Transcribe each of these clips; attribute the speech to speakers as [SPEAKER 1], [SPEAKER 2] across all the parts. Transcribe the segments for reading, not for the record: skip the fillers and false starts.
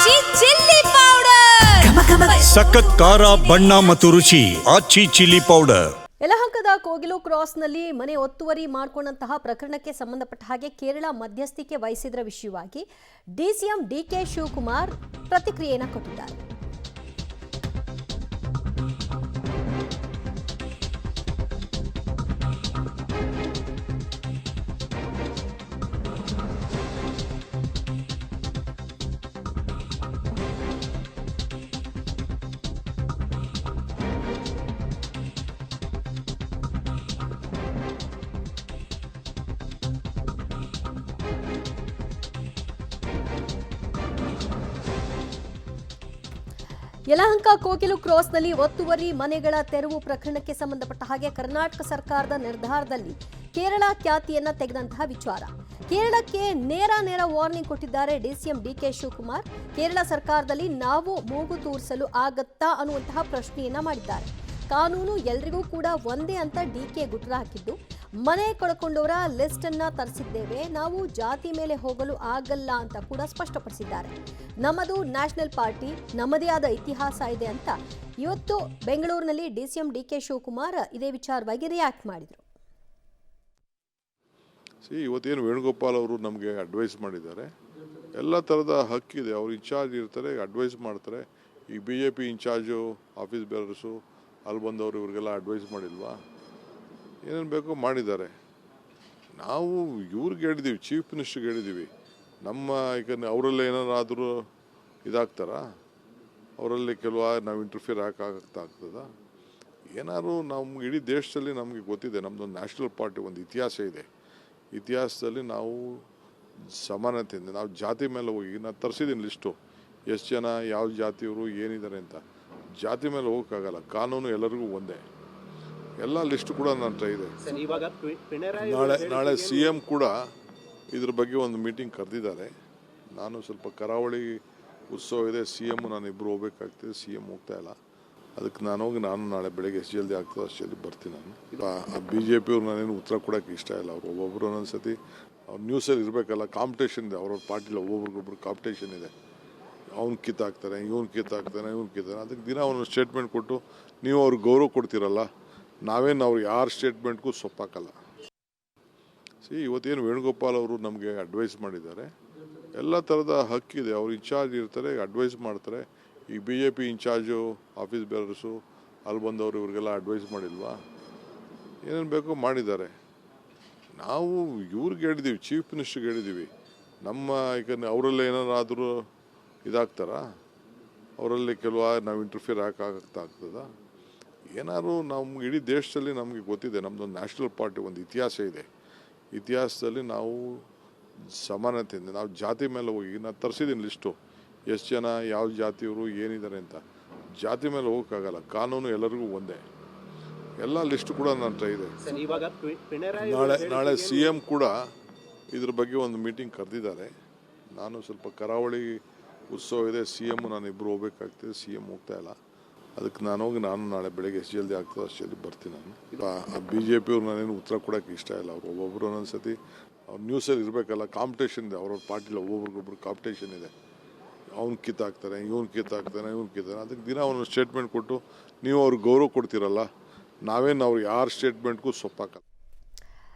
[SPEAKER 1] ಆಚಿ chilli powder
[SPEAKER 2] ಸಖತ್ ಖಾರ ಬಣ್ಣ ಮತ್ತು ರುಚಿ ಆಚಿ ಚಿಲ್ಲಿ ಪೌಡರ್.
[SPEAKER 3] ಯಲಹಂಕದ ಕೋಗಿಲು ಕ್ರಾಸ್ನಲ್ಲಿ ಮನೆ ಒತ್ತುವರಿ ಮಾಡಿಕೊಂಡಂತಹ ಪ್ರಕರಣಕ್ಕೆ ಸಂಬಂಧಪಟ್ಟ ಹಾಗೆ ಕೇರಳ ಮಧ್ಯಸ್ಥಿಕೆ ವಹಿಸಿದ್ರ ವಿಷಯವಾಗಿ ಡಿಸಿಎಂ ಡಿಕೆ ಶಿವಕುಮಾರ್ ಪ್ರತಿಕ್ರಿಯೆಯನ್ನು ಕೊಟ್ಟಿದ್ದಾರೆ. ಯಲಹಂಕ ಕೋಗಿಲು ಕ್ರಾಸ್ನಲ್ಲಿ ಒತ್ತುವರಿ ಮನೆಗಳ ತೆರವು ಪ್ರಕರಣಕ್ಕೆ ಸಂಬಂಧಪಟ್ಟ ಹಾಗೆ ಕರ್ನಾಟಕ ಸರ್ಕಾರದ ನಿರ್ಧಾರದಲ್ಲಿ ಕೇರಳ ಖ್ಯಾತಿಯನ್ನ ತೆಗೆದಂತಹ ವಿಚಾರ. ಕೇರಳಕ್ಕೆ ನೇರ ವಾರ್ನಿಂಗ್ ಕೊಟ್ಟಿದ್ದಾರೆ ಡಿಸಿಎಂ ಡಿಕೆ ಶಿವಕುಮಾರ್. ಕೇರಳ ಸರ್ಕಾರದಲ್ಲಿ ನಾವು ಮೂಗು ತೂರಿಸಲು ಆಗತ್ತಾ ಅನ್ನುವಂತಹ ಪ್ರಶ್ನೆಯನ್ನ ಮಾಡಿದ್ದಾರೆ. ಕಾನೂನು ಎಲ್ರಿಗೂ ಕೂಡ ಒಂದೇ ಅಂತ ಡಿಕೆ ಗುಟ್ರ ಹಾಕಿದ್ದು, ಮನೆ ಕಳ್ಕೊಂಡವರ ಲಿಸ್ಟ್ ಅನ್ನ ತರಿಸಿದ್ದೇವೆ, ನಾವು ಜಾತಿ ಮೇಲೆ ಹೋಗಲು ಆಗಲ್ಲ ಅಂತ ಕೂಡ ಸ್ಪಷ್ಟಪಡಿಸಿದ್ದಾರೆ. ನಮ್ಮದು ನ್ಯಾಷನಲ್ ಪಾರ್ಟಿ, ನಮ್ಮದೇ ಆದ ಇತಿಹಾಸ ಇದೆ ಅಂತ ಇವತ್ತು ಬೆಂಗಳೂರಿನಲ್ಲಿ ಡಿಸಿಎಂ ಡಿಕೆ ಶಿವಕುಮಾರ್ ಇದೇ ವಿಚಾರವಾಗಿ ರಿಯಾಕ್ಟ್ ಮಾಡಿದರು.
[SPEAKER 4] ಇವತ್ತೇನು ವೇಣುಗೋಪಾಲ್ ಅವರು ನಮಗೆ ಅಡ್ವೈಸ್ ಮಾಡಿದ್ದಾರೆ. ಎಲ್ಲ ಥರದ ಹಕ್ಕಿದೆ, ಅವ್ರು ಇನ್ಚಾರ್ಜ್ ಇರ್ತಾರೆ, ಅಡ್ವೈಸ್ ಮಾಡ್ತಾರೆ. ಈ BJP ಇನ್ಚಾರ್ಜು ಆಫೀಸ್ ಬೇರರ್ಸು ಅಲ್ಲಿ ಬಂದವರು ಇವ್ರಿಗೆಲ್ಲ ಅಡ್ವೈಸ್ ಮಾಡಿಲ್ವಾ? ಏನೇನು ಬೇಕೋ ಮಾಡಿದ್ದಾರೆ. ನಾವು ಇವ್ರಿಗೆ ಹೇಳಿದ್ದೀವಿ, ಚೀಫ್ ಮಿನಿಸ್ಟ್ರಿಗೆ ಹೇಳಿದ್ದೀವಿ, ನಮ್ಮ ಈಗ ಅವರಲ್ಲೇ ಏನಾರಾದರೂ ಇದಾಗ್ತಾರ, ಅವರಲ್ಲಿ ನಾವು ಇಂಟರ್ಫಿಯರ್ ಆಗ್ತದ? ಏನಾದ್ರು ನಮ್ಗೆ ಇಡೀ ದೇಶದಲ್ಲಿ ನಮಗೆ ಗೊತ್ತಿದೆ, ನಮ್ಮದೊಂದು ನ್ಯಾಷನಲ್ ಪಾರ್ಟಿ, ಒಂದು ಇತಿಹಾಸ ಇದೆ. ಇತಿಹಾಸದಲ್ಲಿ ನಾವು ಸಮಾನತೆಯಿಂದ ನಾವು ಜಾತಿ ಮೇಲೆ ಹೋಗಿ ನಾನು ತರಿಸಿದ್ದೀನಿ ಲಿಸ್ಟು, ಎಷ್ಟು ಜನ ಯಾವ ಜಾತಿಯವರು ಏನಿದ್ದಾರೆ ಅಂತ. ಜಾತಿ ಮೇಲೆ ಹೋಗೋಕ್ಕಾಗಲ್ಲ, ಕಾನೂನು ಎಲ್ಲರಿಗೂ ಒಂದೇ. ಎಲ್ಲ ಲಿಸ್ಟ್ ಕೂಡ ನನ್ನ ಹತ್ರ ಇದೆ. ನಾಳೆ CM ಕೂಡ ಇದ್ರ ಬಗ್ಗೆ ಒಂದು ಮೀಟಿಂಗ್ ಕರೆದಿದ್ದಾರೆ. ನಾನು ಸ್ವಲ್ಪ ಕರಾವಳಿ ಉತ್ಸವ ಇದೆ, CM ನಾನು ಇಬ್ಬರು ಹೋಗ್ಬೇಕಾಗ್ತದೆ, CM ಹೋಗ್ತಾ ಇಲ್ಲ. ಅದಕ್ಕೆ ನಾನು ನಾಳೆ ಬೆಳಗ್ಗೆ ಎಷ್ಟು ಜಲ್ದಿ ಆಗ್ತದೆ ಅಷ್ಟು ಜಲ್ದಿ ಬರ್ತೀನಿ. ನಾನು BJP ಅವ್ರು ನಾನೇನು ಉತ್ತರ ಕೊಡೋಕ್ಕೆ ಇಷ್ಟ ಇಲ್ಲ. ಅವ್ರು ಒಬ್ಬೊಬ್ಬರು ಒಂದೊಂದು ಸತಿ ಅವ್ರು ನ್ಯೂಸಲ್ಲಿ ಇರಬೇಕಲ್ಲ, ಕಾಂಪಿಟೇಷನ್ ಇದೆ, ಅವ್ರವ್ರ ಪಾರ್ಟಿಲಿ ಒಬ್ಬೊಬ್ರಿಗೊಬ್ರು ಕಾಂಪಿಟೇಷನ್ ಇದೆ. ಅವ್ನು ಕಿತ್ತಾಕ್ತಾರೆ, ಇವ್ನು ಕಿತ್ತಾಕ್ತಾನೆ, ಅದಕ್ಕೆ ದಿನ ಅವನು ಸ್ಟೇಟ್ಮೆಂಟ್ ಕೊಟ್ಟು ನೀವು ಅವ್ರಿಗೆ ಗೌರವ ಕೊಡ್ತೀರಲ್ಲ, ನಾವೇನು ಅವ್ರು ಯಾರ ಸ್ಟೇಟ್ಮೆಂಟ್ಗೂ ಸೊಪ್ಪಾಕಲ್ಲ. ಇವತ್ತೇನು ವೇಣುಗೋಪಾಲ್ ಅವರು ನಮಗೆ ಅಡ್ವೈಸ್ ಮಾಡಿದ್ದಾರೆ. ಎಲ್ಲ ಥರದ ಹಕ್ಕಿದೆ, ಅವ್ರು ಇನ್ಚಾರ್ಜ್ ಇರ್ತಾರೆ, ಅಡ್ವೈಸ್ ಮಾಡ್ತಾರೆ. ಈ BJP ಇನ್ಚಾರ್ಜು ಆಫೀಸ್ ಬೇರರ್ಸು ಅಲ್ಲಿ ಬಂದವರು ಇವ್ರಿಗೆಲ್ಲ ಅಡ್ವೈಸ್ ಮಾಡಿಲ್ವಾ? ಏನೇನು ಬೇಕೋ ಮಾಡಿದ್ದಾರೆ. ನಾವು ಇವ್ರಿಗೆ ಹೇಳಿದ್ದೀವಿ, ಚೀಫ್ ಮಿನಿಸ್ಟ್ರಿಗೆ ಹೇಳಿದ್ದೀವಿ, ನಮ್ಮ ಈಗ ಅವರಲ್ಲೇ ಏನಾರಾದರೂ ಇದಾಗ್ತಾರ, ಅವರಲ್ಲಿ ನಾವು ಇಂಟರ್ಫಿಯರ್ ಆಗ್ತದ? ಏನಾದ್ರು ನಮ್ಗೆ ಇಡೀ ದೇಶದಲ್ಲಿ ನಮಗೆ ಗೊತ್ತಿದೆ, ನಮ್ಮದೊಂದು ನ್ಯಾಷನಲ್ ಪಾರ್ಟಿ, ಒಂದು ಇತಿಹಾಸ ಇದೆ. ಇತಿಹಾಸದಲ್ಲಿ ನಾವು ಸಮಾನತೆಯಿಂದ ನಾವು ಜಾತಿ ಮೇಲೆ ಹೋಗಿ ನಾನು ತರಿಸಿದ್ದೀನಿ ಲಿಸ್ಟು, ಎಷ್ಟು ಜನ ಯಾವ ಜಾತಿಯವರು ಏನಿದ್ದಾರೆ ಅಂತ. ಜಾತಿ ಮೇಲೆ ಹೋಗೋಕ್ಕಾಗಲ್ಲ, ಕಾನೂನು ಎಲ್ಲರಿಗೂ ಒಂದೇ. ಎಲ್ಲ ಲಿಸ್ಟ್ ಕೂಡ ನನ್ನ ಹತ್ರ ಇದೆ. ನಾಳೆ CM ಕೂಡ ಇದ್ರ ಬಗ್ಗೆ ಒಂದು ಮೀಟಿಂಗ್ ಕರೆದಿದ್ದಾರೆ. ನಾನು ಸ್ವಲ್ಪ ಕರಾವಳಿ ಉತ್ಸವ ಇದೆ, CM ನಾನು ಇಬ್ಬರು ಹೋಗ್ಬೇಕಾಗ್ತದೆ, CM ಹೋಗ್ತಾ ಇಲ್ಲ. ಅದಕ್ಕೆ ನಾನು ನಾಳೆ ಬೆಳಗ್ಗೆ ಎಷ್ಟು ಜಲ್ದಿ ಆಗ್ತದೆ ಅಷ್ಟು ಜಲ್ದಿ ಬರ್ತೀನಿ. ನಾನು BJP ಅವ್ರು ನಾನೇನು ಉತ್ತರ ಕೊಡೋಕ್ಕೆ ಇಷ್ಟ ಇಲ್ಲ. ಅವ್ರು ಒಬ್ಬೊಬ್ಬರು ಒಂದೊಂದು ಸತಿ ಅವ್ರು ನ್ಯೂಸಲ್ಲಿ ಇರಬೇಕಲ್ಲ, ಕಾಂಪಿಟೇಷನ್ ಇದೆ, ಅವ್ರವ್ರ ಪಾರ್ಟಿಲಿ ಒಬ್ಬೊಬ್ರಿಗೊಬ್ರು ಕಾಂಪಿಟೇಷನ್ ಇದೆ. ಅವ್ನು ಕಿತ್ತಾಕ್ತಾರೆ, ಇವ್ನು ಕಿತ್ತಾಕ್ತಾನೆ, ಅದಕ್ಕೆ ದಿನ ಅವನು ಸ್ಟೇಟ್ಮೆಂಟ್ ಕೊಟ್ಟು ನೀವು ಅವ್ರಿಗೆ ಗೌರವ ಕೊಡ್ತೀರಲ್ಲ, ನಾವೇನು ಅವ್ರು ಯಾರ ಸ್ಟೇಟ್ಮೆಂಟ್ಗೂ ಸೊಪ್ಪಾಕಲ್ಲ.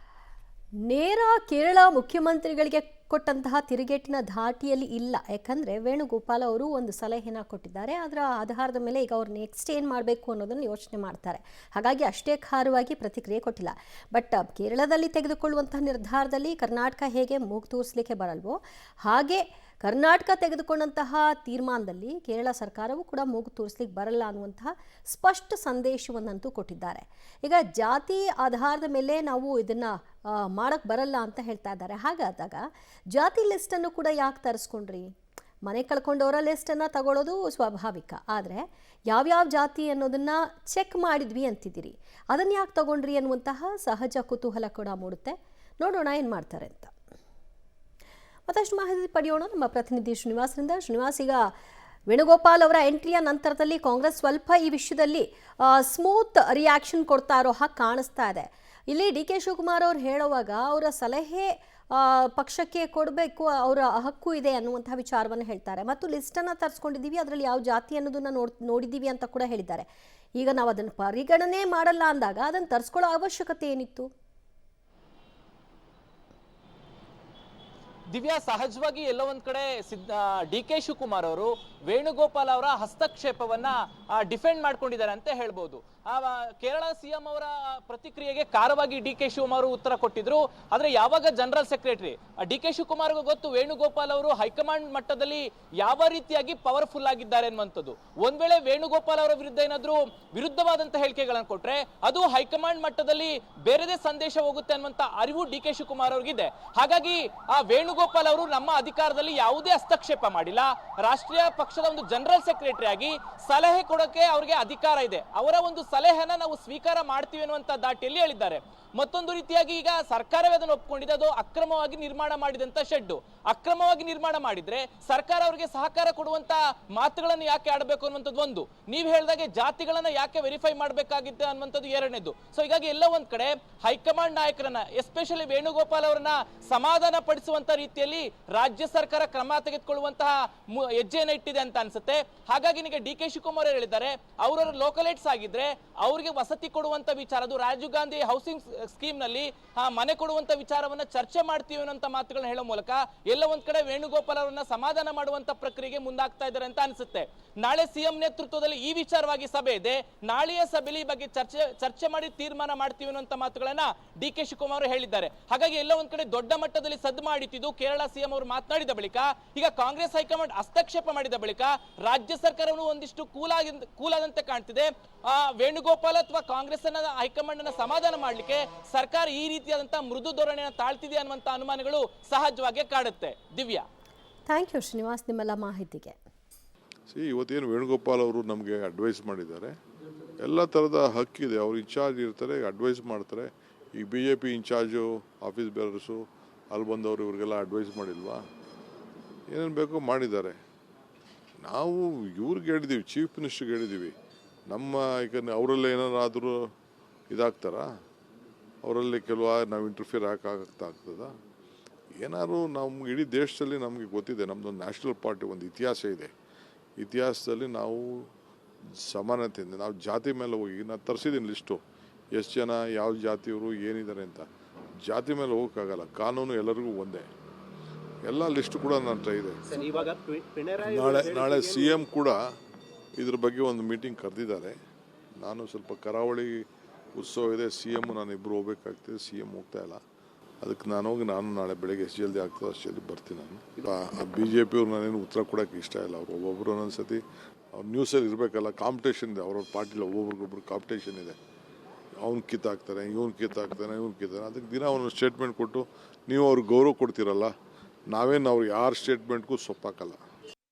[SPEAKER 3] ನೇರ ಕೇರಳ ಮುಖ್ಯಮಂತ್ರಿಗಳಿಗೆ ಕೊಟ್ಟಂತಹ ತಿರುಗೇಟಿನ ಧಾಟಿಯಲ್ಲಿ ಇಲ್ಲ. ಯಾಕಂದರೆ ವೇಣುಗೋಪಾಲ್ ಅವರು ಒಂದು ಸಲಹೆನ ಕೊಟ್ಟಿದ್ದಾರೆ, ಅದರ ಆಧಾರದ ಮೇಲೆ ಈಗ ಅವ್ರು ನೆಕ್ಸ್ಟ್ ಏನು ಮಾಡಬೇಕು ಅನ್ನೋದನ್ನು ಯೋಚನೆ ಮಾಡ್ತಾರೆ. ಹಾಗಾಗಿ ಅಷ್ಟೇ ಖಾರವಾಗಿ ಪ್ರತಿಕ್ರಿಯೆ ಕೊಟ್ಟಿಲ್ಲ. ಬಟ್ ಕೇರಳದಲ್ಲಿ ತೆಗೆದುಕೊಳ್ಳುವಂತಹ ನಿರ್ಧಾರದಲ್ಲಿ ಕರ್ನಾಟಕ ಹೇಗೆ ಮೂಗು ತೂರಿಸಲಿಕ್ಕೆ ಬರಲ್ವೋ ಹಾಗೆ ಕರ್ನಾಟಕ ತೆಗೆದುಕೊಂಡಂತಹ ತೀರ್ಮಾನದಲ್ಲಿ ಕೇರಳ ಸರ್ಕಾರವೂ ಕೂಡ ಮೂಗು ತೂರಿಸ್ಲಿಕ್ಕೆ ಬರಲ್ಲ ಅನ್ನುವಂತಹ ಸ್ಪಷ್ಟ ಸಂದೇಶವನ್ನಂತೂ ಕೊಟ್ಟಿದ್ದಾರೆ. ಈಗ ಜಾತಿ ಆಧಾರದ ಮೇಲೆ ನಾವು ಇದನ್ನು ಮಾಡೋಕ್ಕೆ ಬರಲ್ಲ ಅಂತ ಹೇಳ್ತಾ ಇದ್ದಾರೆ. ಹಾಗಾದಾಗ ಜಾತಿ ಲಿಸ್ಟನ್ನು ಕೂಡ ಯಾಕೆ ತರಿಸ್ಕೊಂಡ್ರಿ? ಮನೆ ಕಳ್ಕೊಂಡವರ ಲಿಸ್ಟನ್ನು ತಗೊಳ್ಳೋದು ಸ್ವಾಭಾವಿಕ, ಆದರೆ ಯಾವ್ಯಾವ ಜಾತಿ ಅನ್ನೋದನ್ನು ಚೆಕ್ ಮಾಡಿದ್ವಿ ಅಂತಿದ್ದೀರಿ, ಅದನ್ನು ಯಾಕೆ ತಗೊಂಡ್ರಿ ಅನ್ನುವಂತಹ ಸಹಜ ಕುತೂಹಲ ಕೂಡ ಮೂಡುತ್ತೆ. ನೋಡೋಣ ಏನು ಮಾಡ್ತಾರೆ ಅಂತ. ಮತ್ತಷ್ಟು ಮಾಹಿತಿ ಪಡೆಯೋಣ ನಮ್ಮ ಪ್ರತಿನಿಧಿ ಶ್ರೀನಿವಾಸರಿಂದ. ಶ್ರೀನಿವಾಸ್, ಈಗ ವೇಣುಗೋಪಾಲ್ ಅವರ ಎಂಟ್ರಿಯ ನಂತರದಲ್ಲಿ ಕಾಂಗ್ರೆಸ್ ಸ್ವಲ್ಪ ಈ ವಿಷಯದಲ್ಲಿ ಸ್ಮೂತ್ ರಿಯಾಕ್ಷನ್ ಕೊಡ್ತಾ ಇರೋ ಹಾಗೆ ಕಾಣಿಸ್ತಾ ಇದೆ. ಇಲ್ಲಿ ಡಿ ಕೆ ಶಿವಕುಮಾರ್ ಅವರು ಹೇಳುವಾಗ ಅವರ ಸಲಹೆ ಪಕ್ಷಕ್ಕೆ ಕೊಡಬೇಕು, ಅವರ ಹಕ್ಕು ಇದೆ ಅನ್ನುವಂತಹ ವಿಚಾರವನ್ನು ಹೇಳ್ತಾರೆ. ಮತ್ತು ಲಿಸ್ಟನ್ನು ತರಿಸ್ಕೊಂಡಿದ್ದೀವಿ, ಅದರಲ್ಲಿ ಯಾವ ಜಾತಿ ಅನ್ನೋದನ್ನು ನೋಡಿದ್ದೀವಿ ಅಂತ ಕೂಡ ಹೇಳಿದ್ದಾರೆ. ಈಗ ನಾವು ಅದನ್ನು ಪರಿಗಣನೆ ಮಾಡಲ್ಲ ಅಂದಾಗ ಅದನ್ನು ತರಿಸ್ಕೊಳ್ಳೋ ಅವಶ್ಯಕತೆ ಏನಿತ್ತು?
[SPEAKER 5] ದಿವ್ಯಾ, ಸಹಜವಾಗಿ ಎಲ್ಲೋ ಒಂದ್ ಕಡೆ ಡಿ ಕೆ ಶಿವಕುಮಾರ್ ಅವರು ವೇಣುಗೋಪಾಲ್ ಅವರ ಹಸ್ತಕ್ಷೇಪವನ್ನ ಡಿಫೆಂಡ್ ಮಾಡ್ಕೊಂಡಿದ್ದಾರೆ ಅಂತ ಹೇಳ್ಬೋದು. ಕೇರಳ ಸಿಎಂ ಅವರ ಪ್ರತಿಕ್ರಿಯೆಗೆ ಕಾರವಾಗಿ ಡಿ ಕೆ ಶಿವಕುಮಾರ್ ಉತ್ತರ ಕೊಟ್ಟಿದ್ರು. ಆದ್ರೆ ಯಾವಾಗ ಜನರಲ್ ಸೆಕ್ರೆಟರಿ ಡಿ ಕೆ ಶಿವಕುಮಾರ್ಗೂ ಗೊತ್ತು ವೇಣುಗೋಪಾಲ್ ಅವರು ಹೈಕಮಾಂಡ್ ಮಟ್ಟದಲ್ಲಿ ಯಾವ ರೀತಿಯಾಗಿ ಪವರ್ಫುಲ್ ಆಗಿದ್ದಾರೆ ಅನ್ನುವಂಥದ್ದು. ಒಂದ್ ವೇಳೆ ವೇಣುಗೋಪಾಲ್ ಅವರ ವಿರುದ್ಧ ಏನಾದ್ರೂ ವಿರುದ್ಧವಾದಂತ ಹೇಳಿಕೆಗಳನ್ನು ಕೊಟ್ರೆ ಅದು ಹೈಕಮಾಂಡ್ ಮಟ್ಟದಲ್ಲಿ ಬೇರೆದೇ ಸಂದೇಶ ಹೋಗುತ್ತೆ ಅನ್ನುವಂತ ಅರಿವು ಡಿ ಕೆ ಶಿವಕುಮಾರ್ ಅವ್ರಿಗಿದೆ. ಹಾಗಾಗಿ ಆ ವೇಣುಗೋಪಾಲ್ ಅವರು ನಮ್ಮ ಅಧಿಕಾರದಲ್ಲಿ ಯಾವುದೇ ಹಸ್ತಕ್ಷೇಪ ಮಾಡಿಲ್ಲ, ರಾಷ್ಟ್ರೀಯ ಪಕ್ಷದ ಒಂದು ಜನರಲ್ ಸೆಕ್ರೆಟರಿ ಆಗಿ ಸಲಹೆ ಕೊಡೋಕೆ ಅವರಿಗೆ ಅಧಿಕಾರ ಇದೆ, ಅವರ ಒಂದು ಸಲಹೆನ ನಾವು ಸ್ವೀಕಾರ ಮಾಡ್ತೀವಿ ಅನ್ನುವಂತ ದಾಟಿಯಲ್ಲಿ ಹೇಳಿದ್ದಾರೆ. ಮತ್ತೊಂದು ರೀತಿಯಾಗಿ ಈಗ ಸರ್ಕಾರವೇ ಅದನ್ನು ಒಪ್ಕೊಂಡಿದೆ, ಅದು ಅಕ್ರಮವಾಗಿ ನಿರ್ಮಾಣ ಮಾಡಿದಂತ ಶೆಡ್ಡು. ಅಕ್ರಮವಾಗಿ ನಿರ್ಮಾಣ ಮಾಡಿದ್ರೆ ಸರ್ಕಾರ ಅವರಿಗೆ ಸಹಕಾರ ಕೊಡುವಂತ ಮಾತುಗಳನ್ನು ಯಾಕೆ ಆಡಬೇಕು ಅನ್ನುವಂಥದ್ದು ಒಂದು. ನೀವು ಹೇಳಿದಾಗೆ ಜಾತಿಗಳನ್ನ ಯಾಕೆ ವೆರಿಫೈ ಮಾಡಬೇಕಾಗಿತ್ತು ಅನ್ನುವಂಥದ್ದು ಎರಡನೇದು. ಸೊ ಹೀಗಾಗಿ ಎಲ್ಲ ಒಂದ್ ಕಡೆ ಹೈಕಮಾಂಡ್ ನಾಯಕರನ್ನ, ಎಸ್ಪೆಷಲಿ ವೇಣುಗೋಪಾಲ್ ಅವರನ್ನ ಸಮಾಧಾನ ಪಡಿಸುವಂತ ರೀತಿಯಲ್ಲಿ ರಾಜ್ಯ ಸರ್ಕಾರ ಕ್ರಮ ತೆಗೆದುಕೊಳ್ಳುವಂತಹ ಹೆಜ್ಜೆಯನ್ನು ಇಟ್ಟಿದೆ ಅಂತ ಅನ್ಸುತ್ತೆ. ಹಾಗಾಗಿ ಈಗ ಡಿ ಕೆ ಶಿವಕುಮಾರ್ ಹೇಳಿದ್ದಾರೆ, ಅವರ ಲೋಕಲೈಟ್ಸ್ ಆಗಿದ್ರೆ ಅವರಿಗೆ ವಸತಿ ಕೊಡುವಂತ ವಿಚಾರ, ಅದು ರಾಜೀವ್ ಗಾಂಧಿ ಹೌಸಿಂಗ್ ಸ್ಕೀಮ್ ನಲ್ಲಿ ಮನೆ ಕೊಡುವಂತ ವಿಚಾರವನ್ನ ಚರ್ಚೆ ಮಾಡ್ತೀವಿ ಅನ್ನೋ ಮಾತುಗಳನ್ನ ಹೇಳೋ ಮೂಲಕ ಎಲ್ಲ ಒಂದ್ ಕಡೆ ವೇಣುಗೋಪಾಲ್ ಅವರನ್ನ ಸಮಾಧಾನ ಮಾಡುವಂತ ಪ್ರಕ್ರಿಯೆಗೆ ಮುಂದಾಗ್ತಾ ಇದ್ದಾರೆ ಅಂತ ಅನ್ಸುತ್ತೆ. ನಾಳೆ ಸಿಎಂ ನೇತೃತ್ವದಲ್ಲಿ ಈ ವಿಚಾರವಾಗಿ ಸಭೆ ಇದೆ, ನಾಳೆಯ ಸಭೆಯಲ್ಲಿ ಈ ಬಗ್ಗೆ ಚರ್ಚೆ ಮಾಡಿ ತೀರ್ಮಾನ ಮಾಡ್ತೀವಿ ಅನ್ನುವಂತ ಮಾತುಗಳನ್ನ ಡಿ ಕೆ ಶಿವಕುಮಾರ್ ಹೇಳಿದ್ದಾರೆ. ಹಾಗಾಗಿ ಎಲ್ಲ ಒಂದ್ ಕಡೆ ದೊಡ್ಡ ಮಟ್ಟದಲ್ಲಿ ಸದ್ದು ಮಾಡಿದ್ದು ಕೇರಳ ಸಿಎಂ ಅವರು ಮಾತನಾಡಿದ ಬಳಿಕ ಈಗ ಕಾಂಗ್ರೆಸ್ ಹೈಕಮಾಂಡ್ ಹಸ್ತಕ್ಷೇಪ ಮಾಡಿದ ಬಳಿಕ ರಾಜ್ಯ ಸರ್ಕಾರವನ್ನು ಒಂದಿಷ್ಟು ಕೂಲಾದಂತೆ ಕಾಣ್ತಿದೆ. ವೇಣುಗೋಪಾಲ್ ಅಥವಾ ಕಾಂಗ್ರೆಸ್ ಅನ್ನ ಹೈಕಮಾಂಡ್ ಅನ್ನ ಸಮಾಧಾನ ಮಾಡ್ಲಿಕ್ಕೆ ಸರ್ಕಾರ ಈ ರೀತಿಯಾದಂತಹ ಮೃದು ಧೋರಣೆಯನ್ನು ತಾಳ್ತಿದೆ ಅನ್ನುವಂತ ಅನುಮಾನಗಳು ಸಹಜವಾಗಿ ಕಾಡುತ್ತೆ. ದಿವ್ಯಾ,
[SPEAKER 3] ಥ್ಯಾಂಕ್ ಯು ಶ್ರೀನಿವಾಸ್ ನಿಮ್ಮೆಲ್ಲ ಮಾಹಿತಿಗೆ.
[SPEAKER 4] ಇವತ್ತೇನು ವೇಣುಗೋಪಾಲ್ ಅವರು ನಮಗೆ ಅಡ್ವೈಸ್ ಮಾಡಿದ್ದಾರೆ, ಎಲ್ಲ ಥರದ ಹಕ್ಕಿದೆ, ಅವ್ರು ಇನ್ಚಾರ್ಜ್ ಇರ್ತಾರೆ, ಅಡ್ವೈಸ್ ಮಾಡ್ತಾರೆ. ಈ BJP ಇನ್ಚಾರ್ಜು ಆಫೀಸ್ ಬೇರರ್ಸು ಅಲ್ಲಿ ಬಂದವರು ಇವ್ರಿಗೆಲ್ಲ ಅಡ್ವೈಸ್ ಮಾಡಿಲ್ವಾ? ಏನೇನು ಬೇಕೋ ಮಾಡಿದ್ದಾರೆ. ನಾವು ಇವ್ರಿಗೆ ಹೇಳಿದ್ದೀವಿ, ಚೀಫ್ ಮಿನಿಸ್ಟ್ರಿಗೆ ಹೇಳಿದ್ದೀವಿ, ನಮ್ಮ ಈಗ ಅವರಲ್ಲೇ ಏನಾರಾದರೂ ಇದಾಗ್ತಾರಾ? ಅವರಲ್ಲಿ ನಾವು ಇಂಟರ್ಫಿಯರ್ ಆಗ್ತದ? ಏನಾದ್ರು ನಮ್ಗೆ ಇಡೀ ದೇಶದಲ್ಲಿ ನಮಗೆ ಗೊತ್ತಿದೆ, ನಮ್ಮದೊಂದು ನ್ಯಾಷನಲ್ ಪಾರ್ಟಿ ಒಂದು ಇತಿಹಾಸ ಇದೆ. ಇತಿಹಾಸದಲ್ಲಿ ನಾವು ಸಮಾನತೆಯಿಂದ ನಾವು ಜಾತಿ ಮೇಲೆ ಹೋಗಿ ನಾನು ತರಿಸಿದ್ದೀನಿ ಲಿಸ್ಟು, ಎಷ್ಟು ಜನ ಯಾವ ಜಾತಿಯವರು ಏನಿದ್ದಾರೆ ಅಂತ. ಜಾತಿ ಮೇಲೆ ಹೋಗೋಕ್ಕಾಗಲ್ಲ, ಕಾನೂನು ಎಲ್ಲರಿಗೂ ಒಂದೇ. ಎಲ್ಲ ಲಿಸ್ಟು ಕೂಡ ನನ್ನ ಹತ್ರ ಇದೆ. ನಾಳೆ CM ಕೂಡ ಇದ್ರ ಬಗ್ಗೆ ಒಂದು ಮೀಟಿಂಗ್ ಕರೆದಿದ್ದಾರೆ. ನಾನು ಸ್ವಲ್ಪ ಕರಾವಳಿ ಉತ್ಸವ ಇದೆ, CM ನಾನು ಇಬ್ಬರು ಹೋಗ್ಬೇಕಾಗ್ತದೆ, CM ಹೋಗ್ತಾ ಇಲ್ಲ. ಅದಕ್ಕೆ ನಾನು ನಾಳೆ ಬೆಳಗ್ಗೆ ಎಷ್ಟು ಜಲ್ದಿ ಆಗ್ತದೆ ಅಷ್ಟು ಜಲ್ದಿ ಬರ್ತೀನಿ. ನಾನು BJP ಅವ್ರು ನಾನೇನು ಉತ್ತರ ಕೊಡೋಕ್ಕೆ ಇಷ್ಟ ಇಲ್ಲ. ಅವ್ರು ಒಬ್ಬೊಬ್ಬರು ಒಂದೊಂದು ಸತಿ ಅವ್ರು ನ್ಯೂಸಲ್ಲಿ ಇರಬೇಕಲ್ಲ, ಕಾಂಪಿಟೇಷನ್ ಇದೆ ಅವ್ರವ್ರ ಪಾರ್ಟಿಲಿ, ಒಬ್ಬೊಬ್ರಿಗೊಬ್ರು ಕಾಂಪಿಟೇಷನ್ ಇದೆ. ಅವ್ನು ಕಿತ್ತಾಕ್ತಾರೆ, ಇವ್ನು ಕಿತ್ತಾಕ್ತಾನೆ, ಇವ್ನು ಕಿತ್ತಾನೆ. ಅದಕ್ಕೆ ದಿನ ಅವನು ಸ್ಟೇಟ್ಮೆಂಟ್ ಕೊಟ್ಟು ನೀವು ಅವ್ರಿಗೆ ಗೌರವ ಕೊಡ್ತೀರಲ್ಲ, ನಾವೇನು ಅವ್ರು ಯಾರ ಸ್ಟೇಟ್ಮೆಂಟ್ಗೂ ಸೊಪ್ಪಾಕಲ್ಲ.